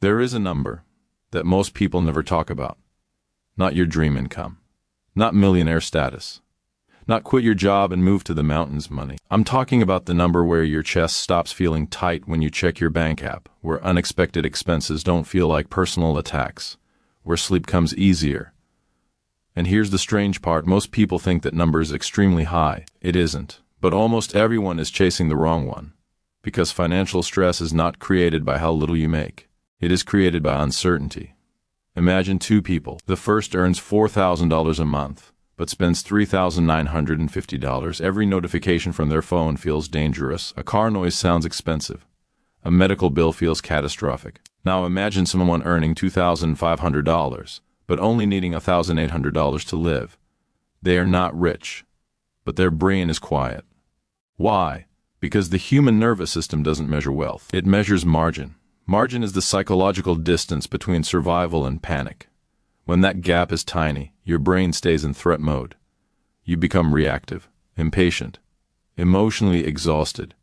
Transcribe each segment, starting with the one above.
There is a number that most people never talk about. Not your dream income. Not millionaire status. Not quit your job and move to the mountains money. I'm talking about the number where your chest stops feeling tight when you check your bank app, where unexpected expenses don't feel like personal attacks, where sleep comes easier. And here's the strange part, most people think that number is extremely high. It isn't, but almost everyone is chasing the wrong one. Because financial stress is not created by how little you make. It is created by uncertainty. Imagine two people. The first earns $4,000 a month, but spends $3,950. Every notification from their phone feels dangerous. A car noise sounds expensive. A medical bill feels catastrophic. Now imagine someone earning $2,500, but only needing $1,800 to live. They are not rich, but their brain is quiet. Why? Because the human nervous system doesn't measure wealth. It measures margin. Margin is the psychological distance between survival and panic. When that gap is tiny, your brain stays in threat mode. You become reactive, impatient, emotionally exhausted.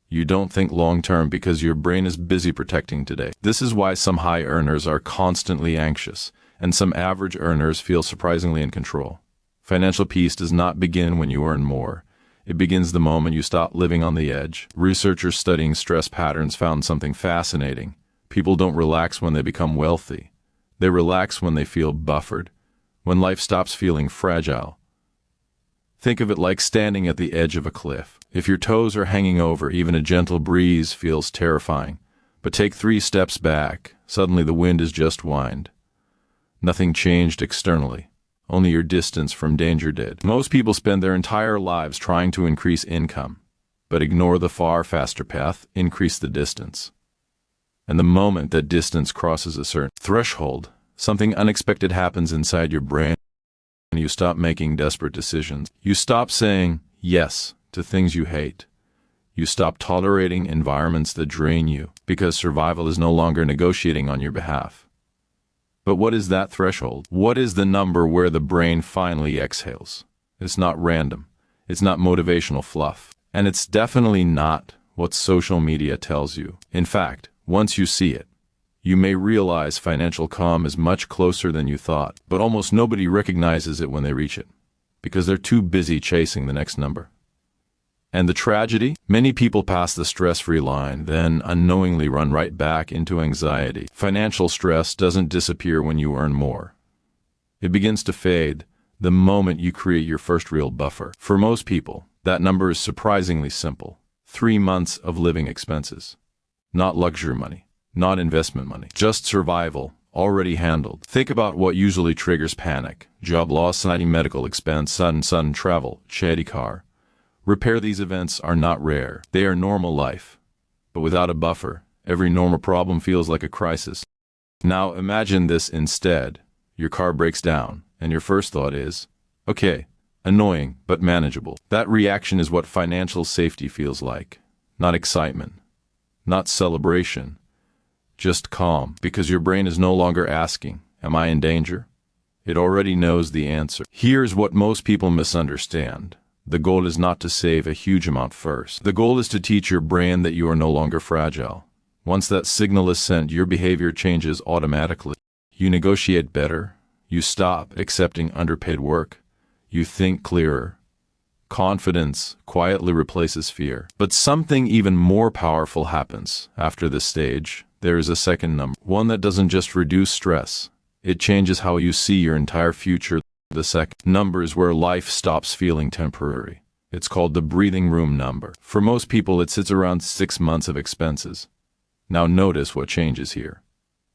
You don't think long-term because your brain is busy protecting today. This is why some high earners are constantly anxious, and some average earners feel surprisingly in control. Financial peace does not begin when you earn more. It begins the moment you stop living on the edge. Researchers studying stress patterns found something fascinating. People don't relax when they become wealthy. They relax when they feel buffered, when life stops feeling fragile. Think of it like standing at the edge of a cliff. If your toes are hanging over, even a gentle breeze feels terrifying. But take 3 steps back, suddenly the wind is just wind. Nothing changed externally. Only your distance from danger did. Most people spend their entire lives trying to increase income, but ignore the far faster path, increase the distance. And the moment that distance crosses a certain threshold, something unexpected happens inside your brain, and you stop making desperate decisions. You stop saying yes to things you hate. You stop tolerating environments that drain you, because survival is no longer negotiating on your behalf. But what is that threshold? What is the number where the brain finally exhales? It's not random. It's not motivational fluff. And it's definitely not what social media tells you. In fact, once you see it, you may realize financial calm is much closer than you thought. But almost nobody recognizes it when they reach it, because they're too busy chasing the next number. And the tragedy? Many people pass the stress-free line, then unknowingly run right back into anxiety. Financial stress doesn't disappear when you earn more. It begins to fade the moment you create your first real buffer. For most people, that number is surprisingly simple. 3 months of living expenses. Not luxury money, not investment money, just survival, already handled. Think about what usually triggers panic. Job loss, sudden medical expense, sudden travel, shady car. Repair. These events are not rare. They are normal life. But without a buffer, every normal problem feels like a crisis. Now imagine this instead. Your car breaks down, and your first thought is, okay, annoying, but manageable. That reaction is what financial safety feels like. Not excitement. Not celebration. Just calm. Because your brain is no longer asking, am I in danger? It already knows the answer. Here's what most people misunderstand. The goal is not to save a huge amount first. The goal is to teach your brain that you are no longer fragile. Once that signal is sent, your behavior changes automatically. You negotiate better. You stop accepting underpaid work. You think clearer. Confidence quietly replaces fear. But something even more powerful happens after this stage. There is a second number. One that doesn't just reduce stress. It changes how you see your entire future. The second number is where life stops feeling temporary. It's called the breathing room number. For most people, it sits around 6 months of expenses. Now notice what changes here.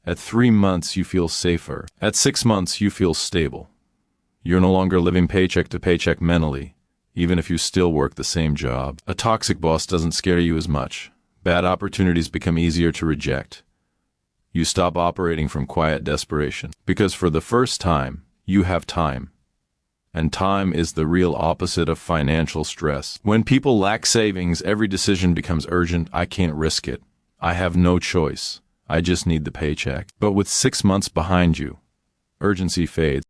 At 3 months, you feel safer. At 6 months, you feel stable. You're no longer living paycheck to paycheck mentally, even if you still work the same job. A toxic boss doesn't scare you as much. Bad opportunities become easier to reject. You stop operating from quiet desperation, because for the first time, you have time. And time is the real opposite of financial stress. When people lack savings, every decision becomes urgent. I can't risk it. I have no choice. I just need the paycheck. But with 6 months behind you, urgency fades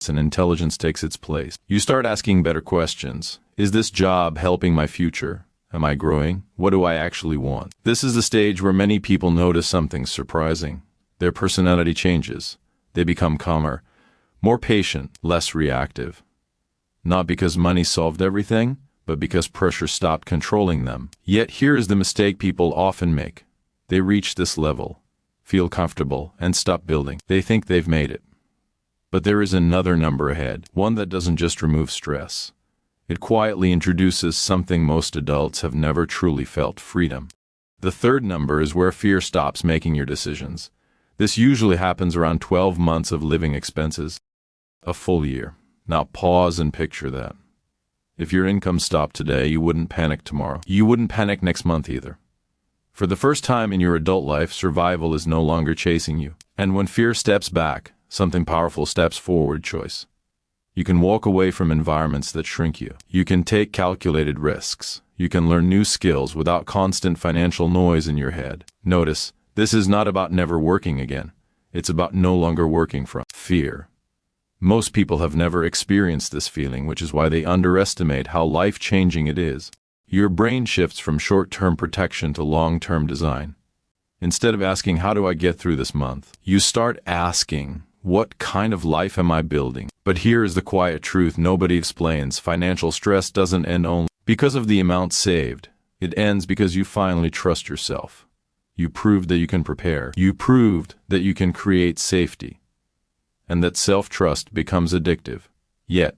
and intelligence takes its place. You start asking better questions. Is this job helping my future? Am I growing? What do I actually want? This is the stage where many people notice something surprising. Their personality changes. They become calmer, more patient, less reactive. Not because money solved everything, but because pressure stopped controlling them. Yet here is the mistake people often make. They reach this level, feel comfortable, and stop building. They think they've made it. But there is another number ahead, one that doesn't just remove stress. It quietly introduces something most adults have never truly felt: freedom. The third number is where fear stops making your decisions. This usually happens around 12 months of living expenses. A full year. Now pause and picture that. If your income stopped today, you wouldn't panic tomorrow. You wouldn't panic next month either. For the first time in your adult life, survival is no longer chasing you. And when fear steps back, something powerful steps forward: choice. You can walk away from environments that shrink you. You can take calculated risks. You can learn new skills without constant financial noise in your head. Notice, this is not about never working again. It's about no longer working from fear. Most people have never experienced this feeling, which is why they underestimate how life-changing it is. Your brain shifts from short-term protection to long-term design. Instead of asking, how do I get through this month? You start asking, what kind of life am I building? But here is the quiet truth nobody explains. Financial stress doesn't end only because of the amount saved. It ends because you finally trust yourself. You proved that you can prepare. You proved that you can create safety. And that self-trust becomes addictive. Yet,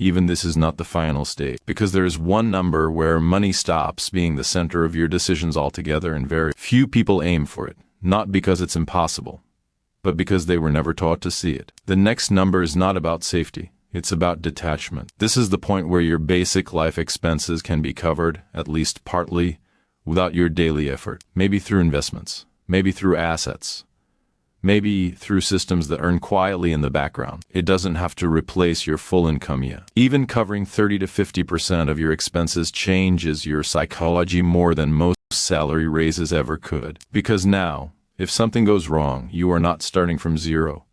even this is not the final stage, because there is one number where money stops being the center of your decisions altogether, and very few people aim for it, not because it's impossible, but because they were never taught to see it. The next number is not about safety. It's about detachment. This is the point where your basic life expenses can be covered, at least partly, without your daily effort. Maybe through investments, maybe through assets, maybe through systems that earn quietly in the background. It doesn't have to replace your full income yet. Even covering 30 to 50% of your expenses changes your psychology more than most salary raises ever could. Because now, if something goes wrong, you are not starting from zero.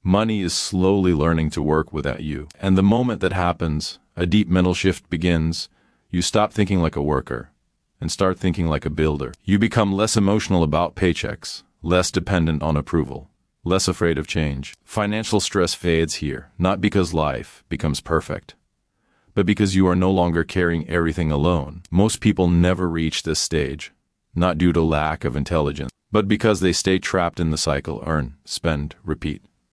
Money is slowly learning to work without you. And the moment that happens, a deep mental shift begins. You stop thinking like a worker and start thinking like a builder. You become less emotional about paychecks, less dependent on approval, less afraid of change. Financial stress fades here, not because life becomes perfect, but because you are no longer carrying everything alone. Most people never reach this stage, not due to lack of intelligence, but because they stay trapped in the cycle: earn, spend, repeat.